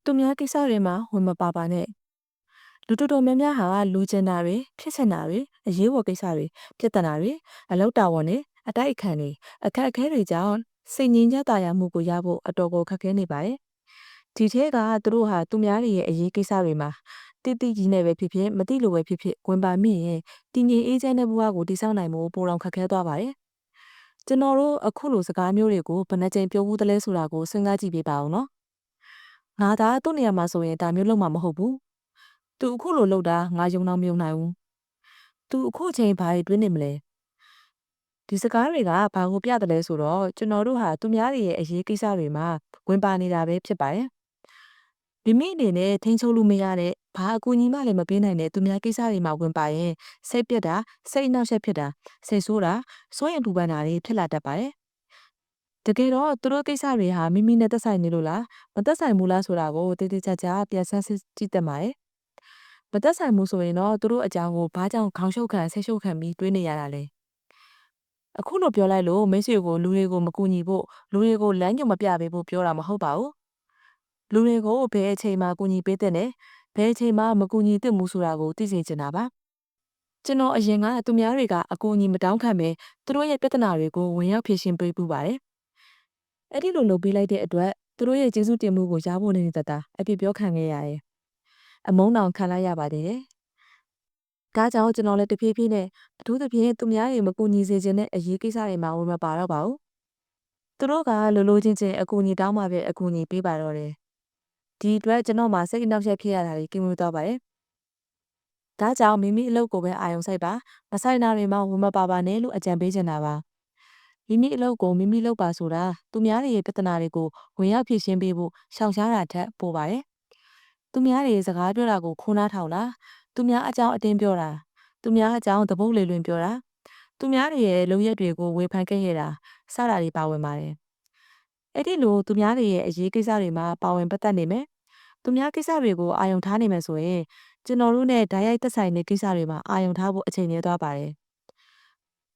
သူများကိစ္စတွေမှာဝင်မပါပါနဲ့လူတော်တော်များများဟာလူကျင်တာတွေဖြစ်ချင်တာတွေအရေးပေါ်ကိစ္စတွေပြဿနာတွေအလောက်တာဝန်တွေအတိုက်အခံတွေအခက်အခဲတွေကြောင့်စိတ်ငြိမ်းချမ်းသာယာမှုကိုရဖို့အတော်ကိုခက်ခဲနေပါတယ်ဒီထဲကသူတို့ဟာသူများတွေရဲ့အရေးကိစ္စတွေမှာတိတိကြီးနဲ့ပဲဖြစ်ဖြစ်မတိလိုပဲဖြစ်ဖြစ်ဝင်ပါမိရင်တည်ငြိမ်အေးချမ်းတဲ့ဘဝကိုတည်ဆောက်နိုင်ဖို့ပိုတော့ခက်ခဲသွားပါတယ်ကျွန်တော်တို့အခုလိုစကားမျိုးတွေကိုဘယ်နှကြိမ်ပြောဘူးတလဲဆိုတာကိုစဉ်းစားကြည့်ပေးပါဦးနော်ငါသာသူ့နေရာမှာဆိုရင်ဒါမျိုးလုပ်မှာမဟုတ်ဘူးသူအခုလိုလုပ်တာငါယုံတော့မယုံနိုင်ဘူးသူအခုချိန်ဘာတွေတွင်းနေမလဲဒီစကားတွေကဘာကိုပြတယ်လဲဆိုတော့ကျွန်တော်တို့ဟာသူများတွေရဲ့အရေးကိစ္စတွေမှာဝင်ပါနေတာပဲဖြစ်ပါတယ်မိမိအနေနဲ့ထိန်းချုပ်လို့မရတဲ့ဘာအကူအညီမှလည်းမပေးနိုင်တဲ့သူများကိစ္စတွေမှာဝင်ပါရင်စိတ်ပြက်တာစိတ်အနှောက်အယှက်ဖြစ်တာစိတ်ဆိုးတာစိုးရင်ပူပန်တာတွေဖြစ်လာတတ်ပါတယ်တကယ်တော့သူတို့ကိစ္စတွေဟာမိမိနဲ့သက်ဆိုင်နေလို့လားမသက်ဆိုင်ဘူးလားဆိုတာကိုတည်တည်ချာချာပြန်ဆန်းစစ်ကြည့်တတ်ပါတယ်မသက်ဆိုင်မှုဆိုရင်တော့သူတို့အကြောင်းကိုဘာကြောင့်ခေါင်းရှုပ်ခံဆိတ်ရှုပ်ခံပြီးတွေးနေရတာလဲအခုလိုပြောလိုက်လို့မိတ်ဆွေကိုလူတွေကိုမကူညီဖို့လူတွေကိုလမ်းညွှန်မပြပေးဖို့ပြောတာမဟုတ်ပါဘူးလူတွေကိုဘယ်အချိန်မှကူညီပေးတဲ့နဲ့ဘယ်အချိန်မှမကူညီသင့်ဘူးဆိုတာကိုသိစေချင်တာပါကျွန်တော်အရင်ကသူများတွေကအကူအညီမတောင်းခံပဲသူတို့ရဲ့ပြဿနာတွေကိုဝင်ရောက်ဖြေရှင်းပေးပူပါတယ်အဲ့ဒီလိုလုပ်ပေးလိုက်တဲ့အတွက်သူတို့ရဲ့ကျေးဇူးတင်မှုကိုရဖို့နေနေတတာအပြစ်ပြောခံခဲ့ရတယ်အမုန်းတောင်ခံလိုက်ရပါသေးတယ်ဒါကြောင့်ကျွန်တော်လည်းတဖြည်းဖြည်းနဲ့အထူးသဖြင့်သူများတွေမကူညီစေချင်တဲ့အရေးကိစ္စတွေမှာဝင်မပါတော့ပါဘူး။သူတို့ကလိုလိုချင်းချင်းအကူအညီတောင်းမှပဲအကူအညီပေးပါတော့တယ်။ဒီအတွက်ကျွန်တော်မှစိတ်အနှောက်အယှက်ဖြစ်ရတာတွေကင်းလို့တော့ပါတယ်။ဒါကြောင့်မိမိအလုပ်ကိုပဲအာရုံစိုက်ပါမဆိုင်တာတွေမှာဝင်မပါပါနဲ့လို့အကြံပေးချင်တာပါ။မိမိအလုပ်ကိုမိမိလုပ်ပါဆိုတာသူများတွေရဲ့ပြဿနာတွေကိုဝင်ရောက်ဖြေရှင်းပေးဖို့ရှောင်ရှားတာထက်ပိုပါတယ်။သူများတွေစကားပြောတာကိုခိုးနှားထောင်လားသူများအကြောင်းအတင်းပြောတာသူများအကြောင်းသဘုတ်လေလွင်ပြောတာသူများတွေရဲ့လုပ်ရက်တွေကိုဝေဖန်ခဲ့ရတာစတာတွေပါဝင်ပါတယ်အဲ့ဒီလိုသူများတွေရဲ့အရေးကိစ္စတွေမှာပါဝင်ပတ်သက်နေမယ်သူများကိစ္စတွေကိုအာရုံထားနေမယ်ဆိုရင်ကျွန်တော်တို့နဲ့ဓာတ်ရိုက်သက်ဆိုင်တဲ့ကိစ္စတွေမှာအာရုံထားဖို့အချိန်နည်းသွားပါတယ်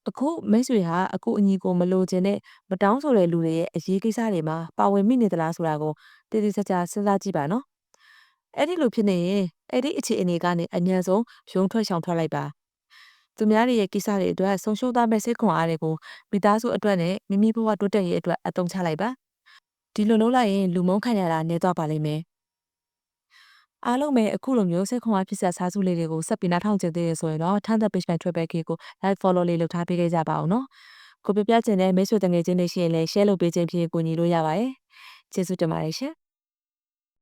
အခုမိတ်ဆွေဟာအခုအညီကိုမလိုချင်တဲ့မတောင်းဆိုတဲ့လူတွေရဲ့အရေးကိစ္စတွေမှာပါဝင်မိနေသလားဆိုတာကိုတည်တည်ချာချာစဉ်းစားကြည့်ပါနော်အဲ့ဒီလိုဖြစ်နေရင်အဲ့ဒီအခြေအနေကနေအញ្ញံဆုံးရုံထွက်ရှောင်ထွက်လိုက်ပါသူများတွေရဲ့ကိစ္စတွေအတွက်ဆုံးရှုံးသွားမဲ့စိတ်ခွန်အားတွေကိုမိသားစုအတွက်နဲ့မိမိဘဝတိုးတက်ရေးအတွက်အသုံးချလိုက်ပါဒီလိုလုပ်လိုက်ရင်လူမုန်းခံရတာနည်းသွားပါလိမ့်မယ်အားလုံးပဲအခုလိုမျိုးစိတ်ခွန်အားဖြစ်စရာစာစုလေးတွေကိုဆက်ပြီးနားထောင်ကြသေးရဆိုရင်တော့ထမ်းသက် page ပိုင်း Twitter page ကို like follow လေးလုပ်ထားပေးခဲ့ကြပါအောင်နော်ကိုပြပြချင်တဲ့မိတ်ဆွေတငယ်ချင်းတွေရှိရင်လည်း share လုပ်ပေးခြင်းဖြင့်ကူညီလို့ရပါတယ်ကျေးဇူးတင်ပါတယ်ရှင်